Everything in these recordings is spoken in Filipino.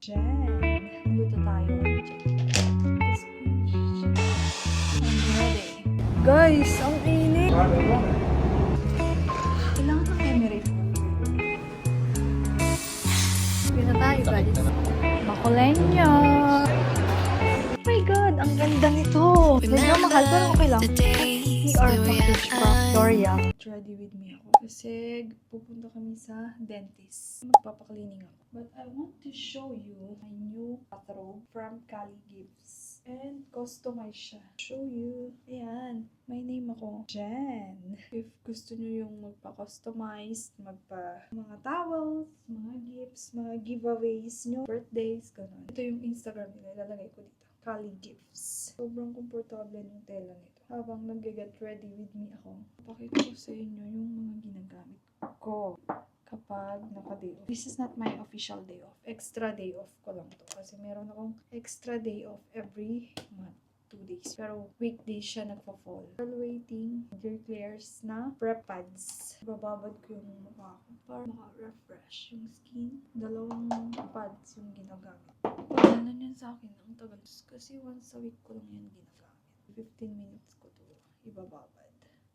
Jen, luto tayo. I'm ready. Guys, ang init. Kailangan ng emirate. Hindi na tayo, guys. Makulenyo. Oh my God, ang ganda nito. Medyo mahal, pero okay lang. PR package pa. L'Oreal. Ready with me ako. Kasi pupunta kami sa dentist. Magpapaklining ako. But I want to show you my new bathrobe from Cali Gives. And customize siya. Show you. Ayan. May name ako. Jen. If gusto nyo yung magpa-customize, mga towels, mga gifts, mga giveaways nyo, birthdays, gano'n. Ito yung Instagram nila. Ilalagay ko dito. Cali Gifts. Sobrang komportable ng tela nito. Habang nag-get ready with me ako, pakita ko sa inyo yung mga ginagamit ko kapag naka-day off. This is not my official day off. Extra day off ko lang to. Kasi meron akong extra day off every month. 2 days. Pero weekdays siya nagpa-fall. While waiting, Dear Claire's na prep pads. Bababad ko yung mukha ko para maka-refresh yung skin. 2 pads yung ginagamit. Pagdala niyan sa akin, ang tagal. Kasi once a week ko lang yan ginagamit. 15 minutes ko to ibababad.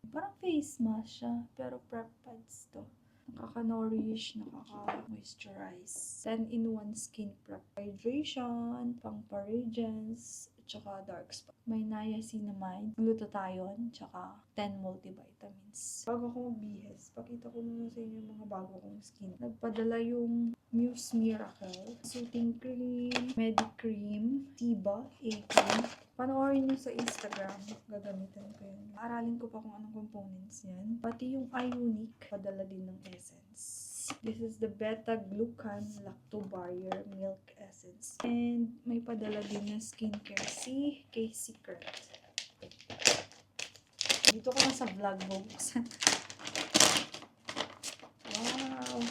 Parang face mask siya, pero prep pads to. Nakaka-nourish, nakaka-moisturize. 10-in-1 skin prep. Hydration, pang-paragence, tsaka dark spot. May niacinamide, glutathione, tsaka 10 multivitamins. Bago ko magbihis, pakita ko muna sa inyo yung mga bago kong skin. Nagpadala yung Muse Miracle, Soothing Cream, Medicream, Tiba, A-Cream. Panoorin nyo sa Instagram, gagamitin ko yun. Aralin ko pa kung anong components yan. Pati yung Ionic, padala din ng essence. This is the Beta-Glucan Lacto-Barrier Milk Essence. And may padala din na skincare si K-Secret. Dito ko na sa vlog box. Wow!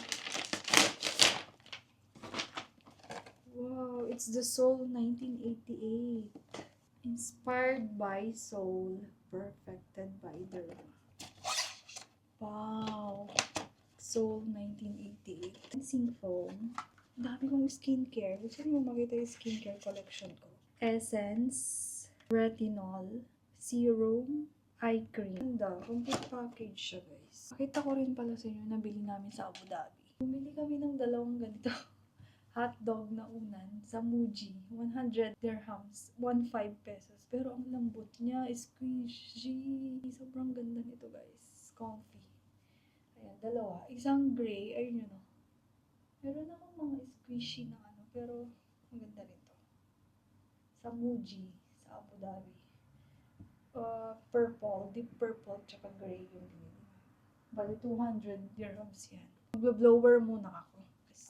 Wow! It's the Soul 1988. Inspired by Soul, perfected by Derma. Wow! Soul 1988. Cleansing foam. Ang dami kong skincare. Gusto niyo makita yung skincare collection ko. Essence, retinol, serum, eye cream. Ganda. Complete package siya, guys. Pakita ko rin pala sa inyo, nabili namin sa Abu Dhabi. Bumili kami ng 2 ganito. Hotdog na unan sa Muji. 100 dirhams. 15 pesos. Pero ang lambot niya, squishy. Sobrang ganda nito, guys. Comfy. Ayan, 2. Isang gray. Ayun yun, no? Meron akong mga squishy na ano. Pero, ang ganda nito. Sa Muji. Sa Abu Dhabi. Purple. Deep purple. Tsaka gray yung binili. Bali, 200 dirhams yan. Mag-blower muna ako.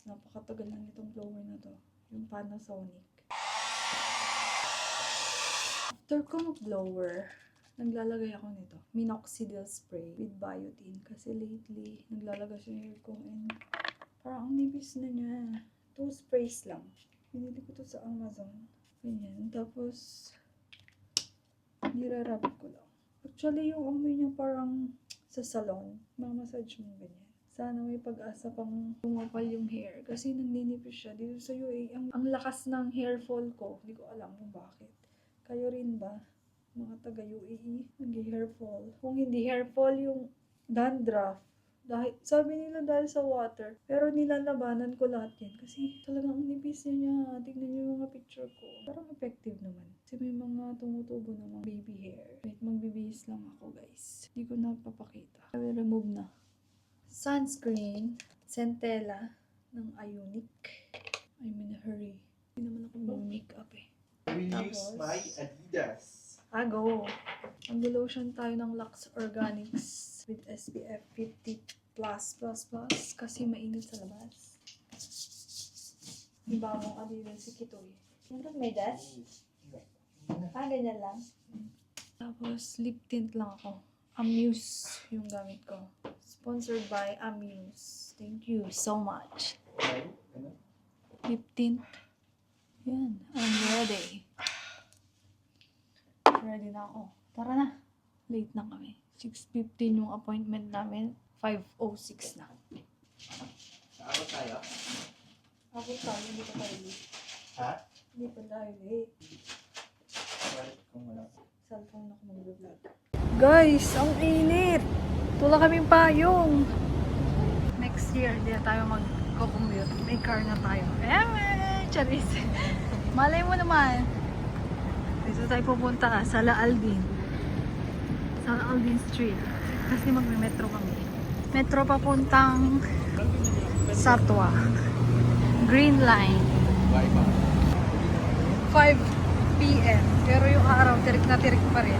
Napakatagal na nitong blower na to. Yung Panasonic. After ko mag-blower, naglalagay ako nito. Minoxidil spray with biotin. Kasi lately, naglalagay sa hair ko and parang ang nipis na niya. 2 sprays lang. Binili ko to sa Amazon. Ganyan. Tapos, nirarab ko lang. Actually, yung amoy niya parang sa salon. Mamasage mo ganyan. Sana may pag-asa pang pumapal yung hair. Kasi nagninipis siya. Dito sa UAE, ang lakas ng hair fall ko. Hindi ko alam kung bakit. Kayo rin ba? Mga taga UAE, nag-hair fall. Kung hindi hair fall, yung dandruff. Dahil, sabi nila dahil sa water. Pero nilalabanan ko lahat yan. Kasi talagang nipis niya. Tignan niyo yung mga picture ko. Parang effective naman. Kasi may mga tumutubo na mga baby hair. Wait, magbibihis lang ako, guys. Hindi ko napapakita. I will remove na. Sunscreen, Centella ng Ionic. I'm in a hurry. Hindi naman ako mag-makeup eh. We use my Adidas. Go! Mag-lotion tayo ng Lux Organics with SPF 50+++ kasi mainit sa labas. Iba mo Adidas si Kitoy. Nandun may dash? Ganyan lang. Tapos lip tint lang ako. Amuse yung gamit ko. Sponsored by Amuse. Thank you so much. Lip tint. Yan. I'm ready. Ready na ako. Tara na. Late na kami. 6:15 yung appointment namin. 5:06 na. Saan tayo? Habang tayo, hindi pa tayo late. Ha? Hindi pa tayo late. Balik kung wala. Cellphone ako mag-vlog. Guys, ang init! Tula kaming payong. Next year, hindi na tayo mag-commute. May car na tayo. Charis. Malay mo naman. Dito tayo pupunta sa La Aldin. Sa La Aldin Street. Kasi magme-metro kami. Metro papuntang Satwa. Green Line. 5 p.m. Pero yung araw, tirik na tirik pa rin.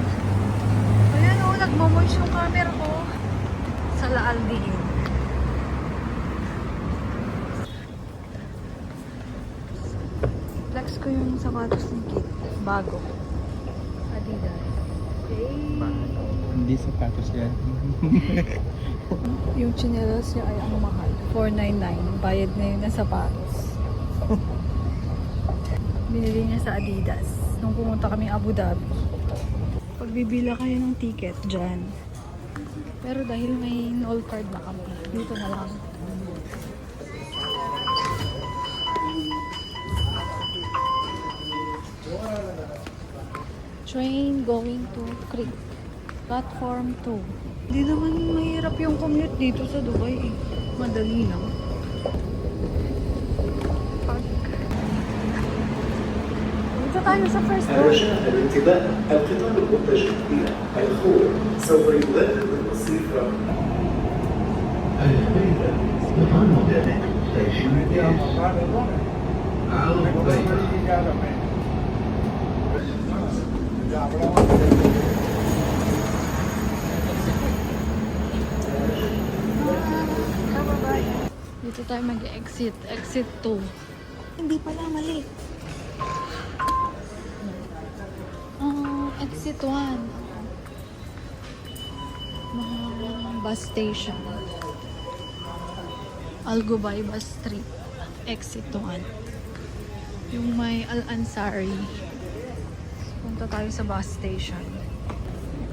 Ayan o, nagmamoist yung camera ko. Sa La Aldin. Flex ko yung sapatos ni Kit. Bago. Adidas. Hey. Hindi sapatos yan. Yung chinelas niya ay ang mahal. $499. Bayad na yun na sapatos. Binili niya sa Adidas. Nung pumunta kami Abu Dhabi. Pagbibila kayo ng ticket dyan. Pero dahil may all card na kami, dito na lang. Train going to Creek. Platform 2. Hindi naman mahirap yung commute dito sa Dubai eh. Madali lang. Dito tayo sa first door. علشان الانتباه القطار المتجه إلى الخور سوف يغادر بالتصريف البيت قطار مدرب Dito tayo mag-exit. Exit 2. Hindi pala, mali. Exit 1. Bus station. Al Gubay Bus Street. Exit 1. Yung may Al Ansari. Punta tayo sa bus station.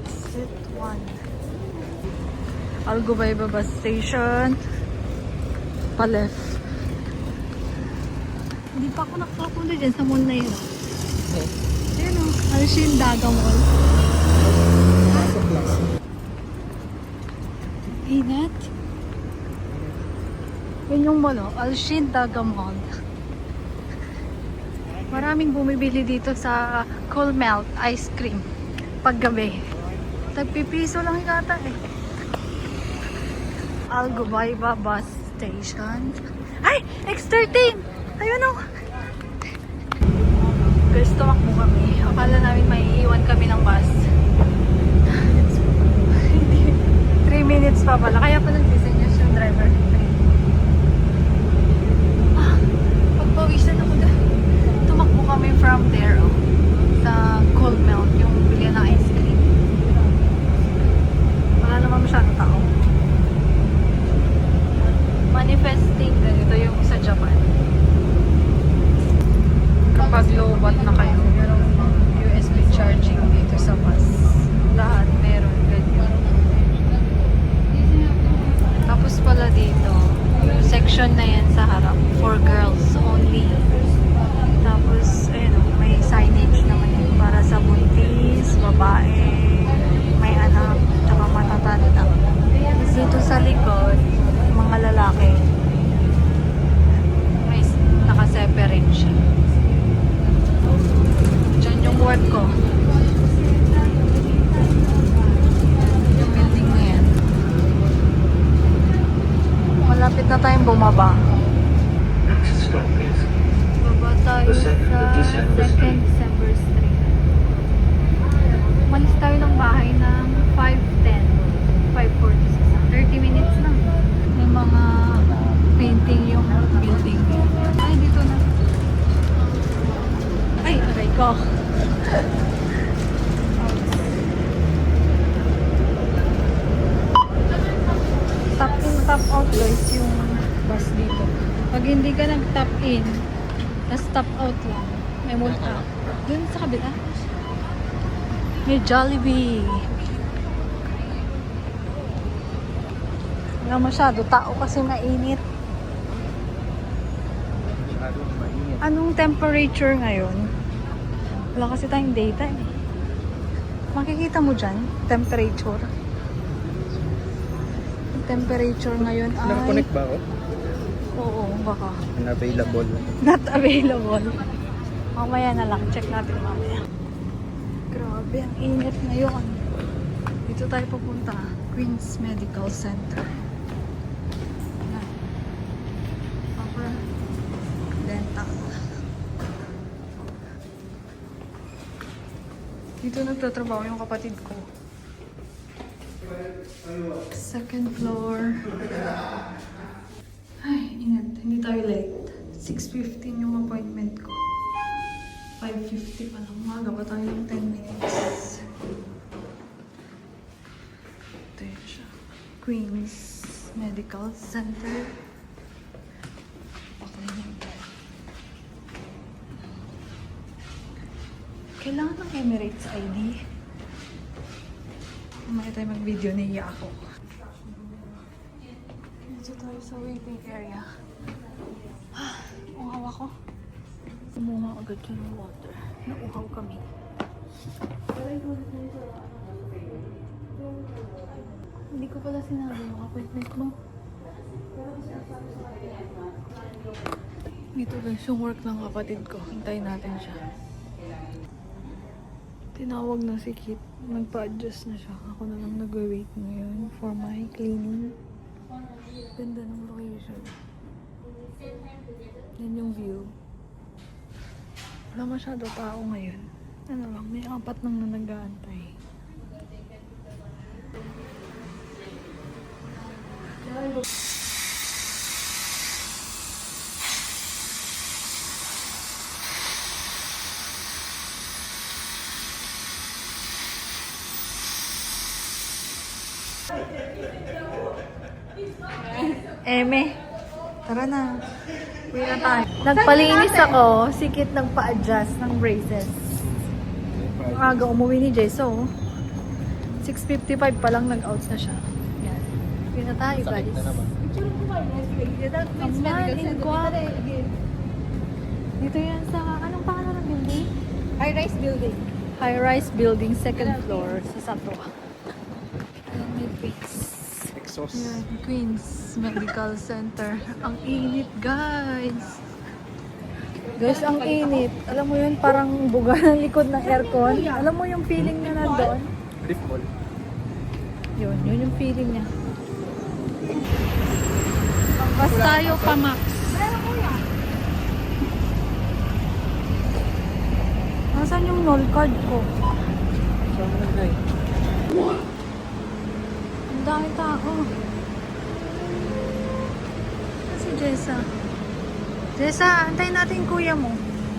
Exit 1. Al Gubay Bus Station. Pa-left. Hindi pa ako nakapunta dyan sa mall na yun. Ayan o. Alshin Daga Mall. Hey, Nat. Yun yung mall o. Alshin Daga Mall. Maraming bumibili dito sa cold melt ice cream. Paggabi. Tagpipiso lang yata eh. Al Gubaiba Bus Station. Ay! X13! Ayun o! Guys, tumakbo kami. Akala namin may iwan kami ng bus. Hindi. 3 minutes pa pala. Kaya pa nagsisenyas yung driver. Pagpawisan ako dahil. Tumakbo kami from there oh, sa cold melt. Yung bilyan ng ice cream. Wala naman masyadong tao. Manifesting ganito yung sa Japan. Kapag low watt na kayo, merong USB charging dito sa bus. Lahat meron ganyan. Tapos pala dito, yung section na yan sa harap, for girls only. Tapos, ayun, may signage naman yun para sa buntis, babae, may anak, tsaka matatanda. Tapos dito sa likod, mga lalaki, may naka-separate siya. Diyan yung work ko. Yung building na yan. Malapit na tayong bumaba. Next stop is Baba tayo sa 2nd December Street. Umalis tayo ng bahay ng 5:10. 5:46. 30 minutes lang. May mga painting yung building. Ay, dito na. Ay, aray ko. Tap in, tap out guys yung bus dito. Pag hindi ka nag-tap in, tapos tap out lang, may multa. Dun sa kabila. May Jollibee. Wala masyado tao kasi mainit. Anong temperature ngayon? Wala kasi tayong data eh. Makikita mo dyan, temperature. Yung temperature ngayon ay... Nakakonect ba ako? Oo, baka. Unavailable. Not available. Mamaya na lang. Check natin mamaya. Grabe, ang init ngayon. Dito tayo pupunta. Queen's Medical Center. Ayan. Upper Dental. Dito nagtatrabaho yung kapatid ko. Second floor. Ay, init. Hindi tayo late. 6:15 yung appointment ko. 5:50 pa lang. Umaga pa tayo ng 10 minutes. Ito yun siya. Queen's Medical Center. Paklinig tayo. Kailangan ng Emirates ID. Mamaya tayo mag-video, nahiya ako. Dito tayo sa waiting area. Uhaw ako. Umuha agad siya ng water. Nauhaw kami. Hindi ko pala sinabi yung appointment mo. Dito guys yung work ng kapatid ko. Hintayin natin siya. Tinawag na si Kit. Nagpa-adjust na siya. Ako na lang nag-wait ngayon for my cleaning. Ganda ng location. Yan yung view. Wala masyado tao ngayon. Ano lang, may 4 nang na nag-aantay. Eme, tara na. Uwi na tayo. Nagpalinis ako, si Kit nagpa-adjust ng braces. Aga umuwi ni Jay, so 6:55 pa lang nag-out na siya. Yan. Uwi na tayo, guys. Dito yan sa, anong pangalan ng building? High-rise building. High-rise building, second floor sa Santo. Ayan, may face. Exhaust. Yan, Queen's Medical Center. Ang init, guys. Guys, ang init. Alam mo yun, parang buga ng likod ng aircon. Alam mo yung feeling niya nandun? Drift ball. Yun yung feeling niya. Basta tayo pa, Max. Nasaan yung null card ko? Saan mo nag-try? Ang dami tao. Si Jessa. Jessa, antayin natin yung kuya mo.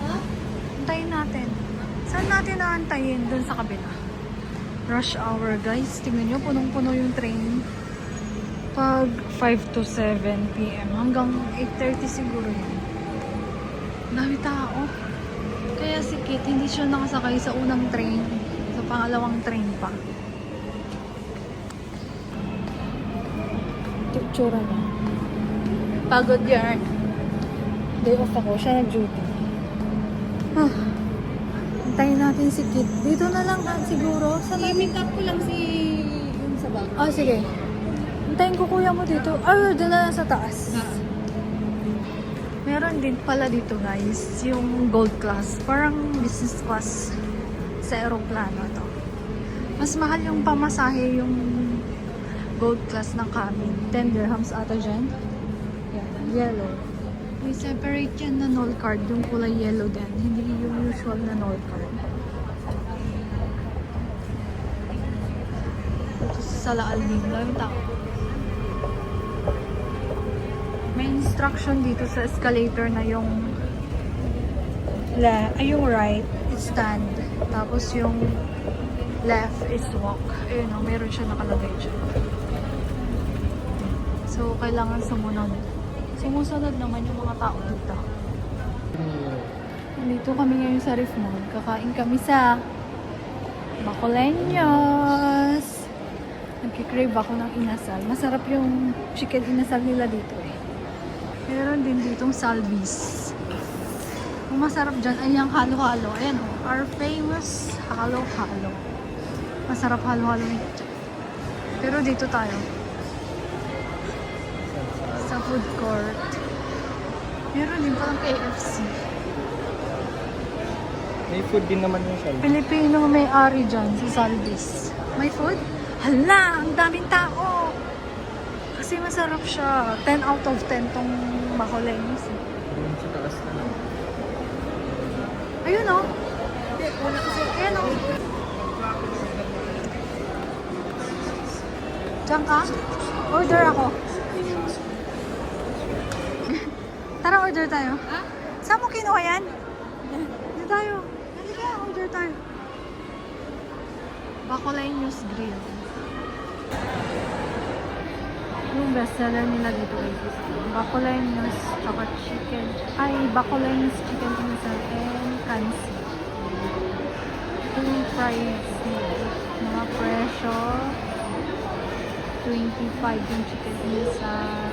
Ha? Antayin natin. Saan natin naantayin? Doon sa kabila. Rush hour, guys. Tingnan nyo, punong-puno yung train. Pag 5 to 7 p.m. hanggang 8:30 siguro yun. Dami tao. Kaya si Kit, hindi siya nakasakay sa unang train. Sa pangalawang train pa. Tsura na. Pagod yan. Day off ako. Siya nag-duty. Antayin natin si Kit. Dito na lang siguro. Sa I-meet up ko lang si yung sa bag. Oh, sige. Antayin ko kuya mo dito. Ay, doon na lang sa taas. Meron din pala dito guys, yung gold class. Parang business class sa aeroplano to. Mas mahal yung pamasahe yung gold class ng cabin. 10 dirhams ata dyan. Yan, yellow. May separate yan na null card, yung kulay yellow din. Hindi yung usual na null card. Ito sa Laal din. Daming tao. May instruction dito sa escalator na yung yung right is stand. Tapos yung left is walk. Ayun o, meron siya nakalagay dyan. So, kailangan sumunod. Sumusunod naman yung mga tao dito. Nandito kami ngayon sa Reef Mall. Kakain kami sa Bacoleños. Nagkikrave ako ng inasal. Masarap yung chicken inasal nila dito eh. Meron din ditong Salvis. Ang masarap dyan ay yung halo-halo. Ayan o, our famous halo-halo. Masarap halo-halo nito. Pero dito tayo. Sa food court. Meron din palang KFC. May food din naman yung Shelby. Pilipino may-ari dyan, si Salvis. May food? Hala, ang daming tao. Kasi masarap siya. 10 out of 10 tong Bacoleños. Yung sa taas na lang. Ayun o. Ayun o. Diyan ka? Order ako. Tara, order tayo. Ha? Saan mo kinuha yan? Dito tayo. Halika, order tayo. Bacoleños Grill. Yung bestseller nila dito ay Bacoleños chocolate chicken. Ay, Bacoleños chicken inasal and kansi. Ito yung price nila. Mga presyo. 25 yung chicken inasal.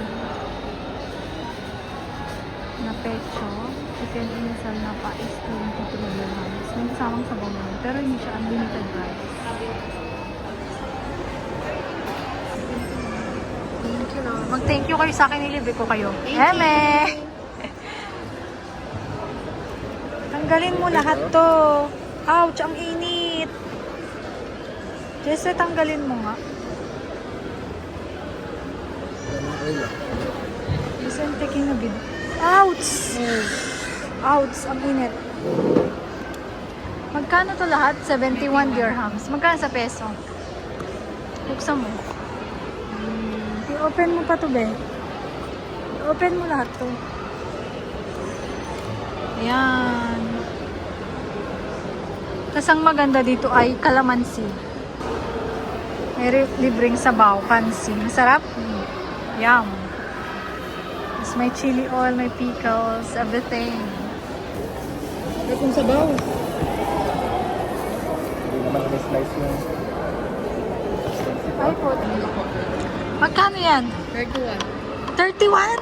Na pecho. Chicken inasal na pa is 23 dirhams. May kasamang sabaw naman. Pero hindi siya unlimited price. Thank you, no? Mag-thank you kayo sa akin, nilibre ko kayo. Eme! Tanggalin mo lahat to. Ouch, ang init. Jesse, tanggalin mo nga. Ay lang. Jesse, I'm taking a bit. Ouch! Ouch, ang init. Magkano to lahat? 71 dirhams. Magkano sa peso? Buksan mo. I-open mo pa to, be. I-open mo lahat to. Ayan. Tapos ang maganda dito ay kalamansi. May libreng sabaw, kansi. Masarap. Yum. Tapos may chili oil, may pickles, everything. Ay, kung sabaw. Hindi naman na-slice yung... Ay po. Magkano yan? 31. 31?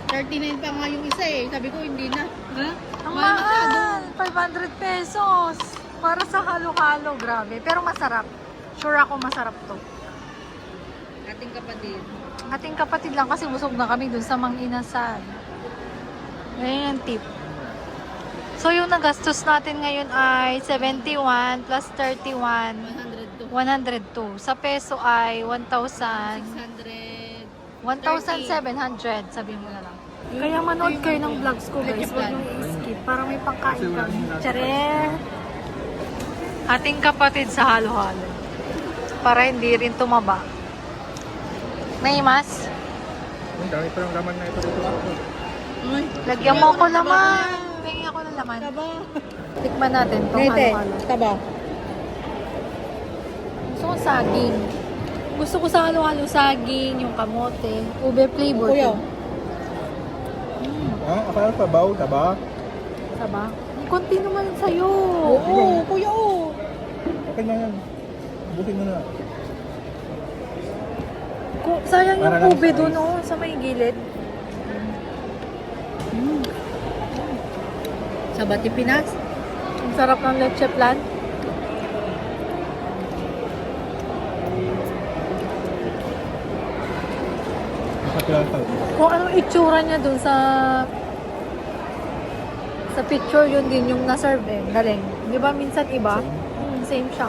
39 pa nga yung isa eh. Sabi ko, hindi na. Ha? Ang Mahal masyado. mahal. 500 pesos. Para sa halo-halo. Grabe. Pero masarap. Sure ako masarap to. Ating kapatid. Ating kapatid lang kasi busog na kami dun sa Mang Inasal. Ayan yung tip. So yung nagastos natin ngayon ay 71 plus 31. 102. 102. Sa peso ay 1,000. 600. 1,700. Sabihin mo na lang. Kaya manood kayo ng vlogs ko, guys. Huwag nyo i-skip para may pangkain kami. Tsare! Ating kapatid sa halo-halo. Para hindi rin tumaba. May mas? Ang dami pa ng laman na ito dito. Ay, Lagyan mo ako laman. Tingin ako ng laman. taba. Tikman natin itong Nete, halo-halo. taba. Gusto ko saging. Gusto ko sa halo-halo saging, yung kamote, ube flavor. Kuya. Akala pa baw, taba? Saba? Ang konti naman sa'yo. Oo, kuya oo. Okay na yan. Bukin mo na. Sayang Para yung lang ube sa doon, ice. oh, sa may gilid. Sa Bati Pinas. Ang sarap ng leche plan. Nakapilala tayo. Kung anong itsura niya doon sa picture, yun din yung na-serve eh. Galing. Di ba minsan iba? Same siya.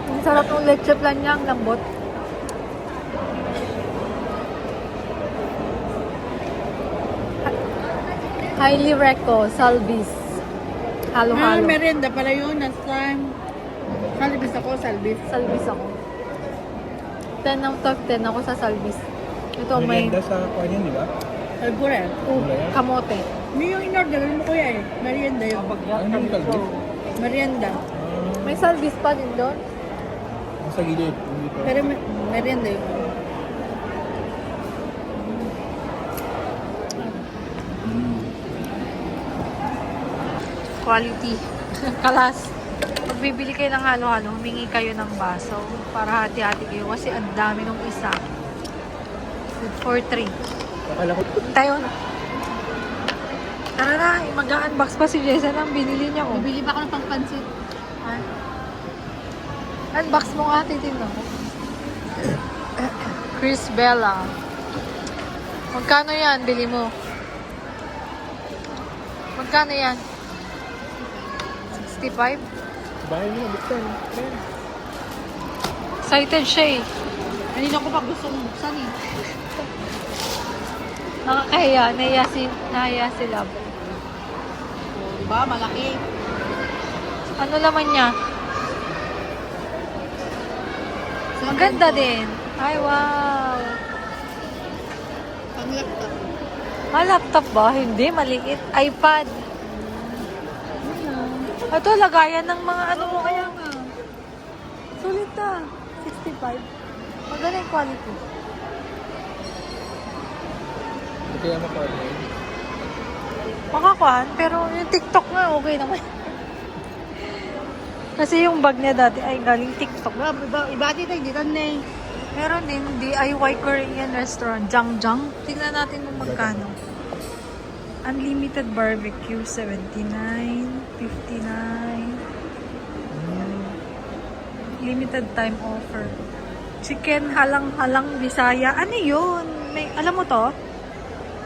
Ang sarap ng leche plan niya, ang lambot. Highly reco, Salvis. Halo-halo. merienda pala yun. Last time. Salbis ako, salbis. Salvis ako. 10 out of 10 ako sa Salvis. Ito may Merienda sa kuha niyan, di ba? Salbure. kamote. Hindi yung in-order mo kuya eh. Merienda yun. Ano yung kalbi? Merienda. May Salvis pa din doon. Sa gilid. Dito. Pero merienda yun. Quality. Kalas. Pag bibili kayo ng halo-halo, humingi kayo ng baso para hati-hati kayo kasi ang dami nung isa. Good for 3. Akala ko, Tayo na. Tara na, mag-unbox pa si Jessa ng binili niya ko. Bibili pa ako ng pangpansit. Unbox mo nga, titignan ko. Chris Bella. Magkano yan? Bili mo. Magkano yan? 65? bahay mo, buksan. Ayan. Excited siya eh. Kanina ko pa gustong buksan eh. Nakakahiya. Nahiya si Love. Diba? Malaki. Ano laman niya? Maganda din. Ay, wow. Pang laptop. Laptop ba? Hindi, maliit. iPad. Ito, lagayan ng mga ano mo kaya nga. Sulit na. 65. Maganda yung quality. Hindi kaya maka-online. Makakuan, pero yung TikTok nga okay naman. Kasi yung bag niya dati ay galing TikTok. Iba dito, hindi tanay. Meron din DIY Korean restaurant, Jangjang. Tingnan natin kung magkano. Unlimited barbecue, 79, 59. Limited time offer. Chicken halang-halang Bisaya. Ano yun? May, alam mo to?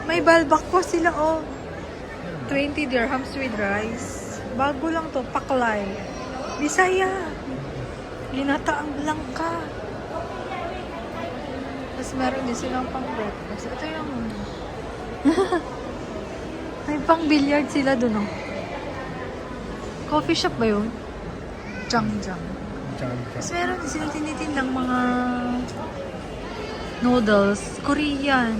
May balbakwa sila, oh. 20 dirhams with rice. Bago lang to, paklay. Bisaya. Ginataang langka. Tapos meron din silang pang breakfast. Ito yung may pang billiard sila dun, oh. Coffee shop ba yun? Jangjang. Tapos meron din silang tinitindang mga noodles. Korean.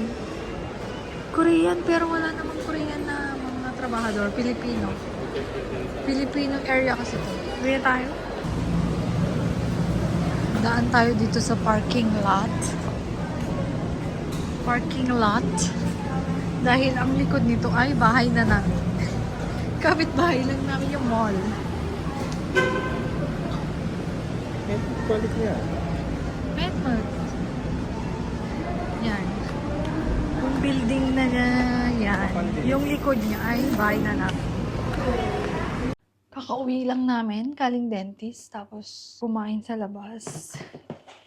Korean, pero wala namang Korean na mga trabahador. Filipino. Filipino area kasi ito. Bili tayo. Daan tayo dito sa parking lot. Parking lot. Dahil ang likod nito ay bahay na namin. Kapit bahay lang namin yung mall. Quality yan. Medmart. Yan. Yung building na yan. Yung likod niya ay bahay na namin. Kakauwi lang namin, kaling dentist, tapos kumain sa labas.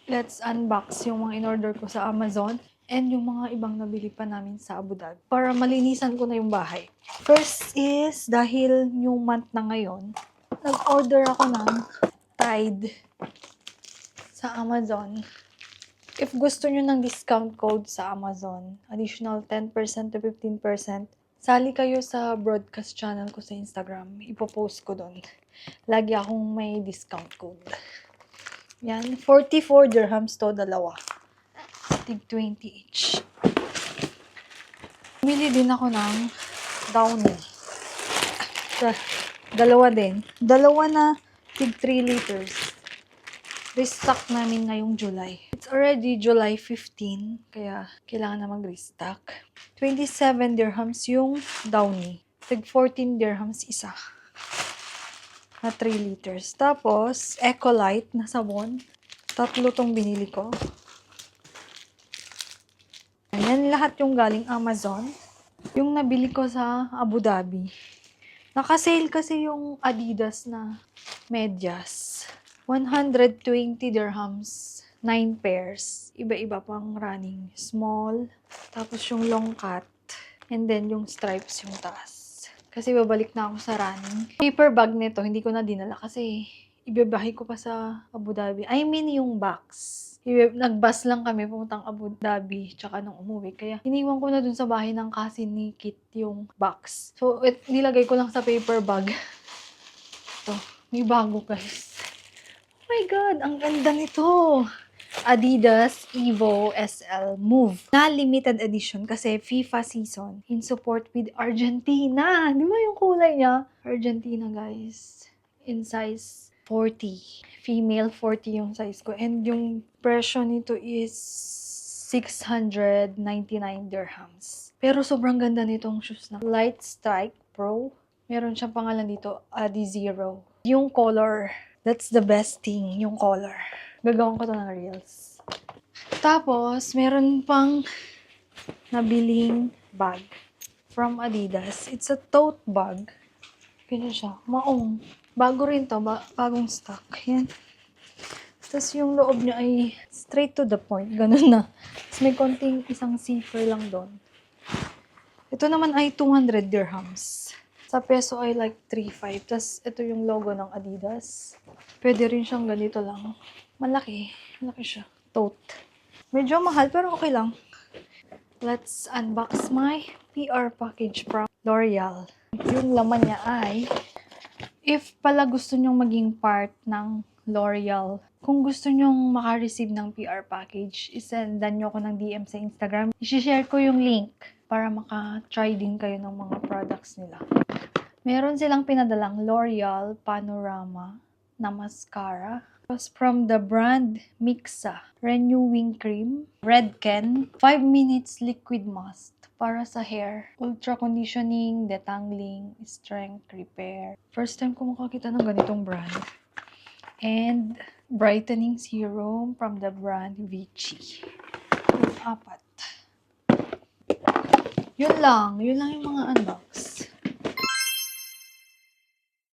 Let's unbox yung mga in-order ko sa Amazon and yung mga ibang nabili pa namin sa Abu Dhabi para malinisan ko na yung bahay. First is, dahil new month na ngayon, nag-order ako ng Tide sa Amazon. If gusto nyo ng discount code sa Amazon, additional 10% to 15%, sali kayo sa broadcast channel ko sa Instagram. Ipopost ko doon. Lagi akong may discount code. Yan, 44 dirhams to, dalawa. Tig 20 each. Bumili din ako ng Downy. Dalawa din. Dalawa na tig 3 liters. Restock namin ngayong July. It's already July 15, kaya kailangan na mag-restock. 27 dirhams yung Downy. Tig 14 dirhams isa. Na 3 liters. Tapos, Ecolite na sabon. Tatlo tong binili ko. Ayan, lahat yung galing Amazon. Yung nabili ko sa Abu Dhabi. Naka-sale kasi yung Adidas na medyas. 120 dirhams. 9 pairs. Iba-iba pang running. Small. Tapos yung long cut. And then yung stripes yung taas. Kasi babalik na ako sa running. Paper bag nito, hindi ko na dinala kasi ibibahay ko pa sa Abu Dhabi. I mean yung box. Nag-bus lang kami pumuntang Abu Dhabi tsaka nung umuwi. Kaya iniwan ko na dun sa bahay ng cousin ni Kit yung box. So, nilagay ko lang sa paper bag. Ito, may bago guys. Oh my God, ang ganda nito. Adidas Evo SL Move. Na limited edition kasi FIFA season in support with Argentina. Di ba yung kulay niya? Argentina guys. In size 40. Female 40 yung size ko. And yung presyo nito is 699 dirhams. Pero sobrang ganda nitong shoes na Light Strike Pro. Meron siyang pangalan dito, Adizero. Yung color, that's the best thing, yung color. Gagawin ko to ng reels. Tapos, meron pang nabiling bag from Adidas. It's a tote bag. Ganyan siya. Maong. Bago rin to. Bagong stock. Yan. Tapos yung loob niya ay straight to the point. Ganun na. Tapos may konting isang zipper lang doon. Ito naman ay 200 dirhams. Sa peso ay like 3.5. Tapos ito yung logo ng Adidas. Pwede rin siyang ganito lang. Malaki. Malaki siya. Tote. Medyo mahal pero okay lang. Let's unbox my PR package from L'Oreal. Yung laman niya ay, if pala gusto nyong maging part ng L'Oreal, kung gusto nyong makareceive ng PR package, isendan nyo ako ng DM sa Instagram. I-share ko yung link para maka-try din kayo ng mga products nila. Meron silang pinadalang L'Oreal Panorama na mascara. Tapos from the brand Mixa, Renewing Cream, Redken, 5 minutes liquid mask para sa hair. Ultra conditioning, detangling, strength, repair. First time ko makakita ng ganitong brand. And brightening serum from the brand Vichy. Yung 4. Yun lang yung mga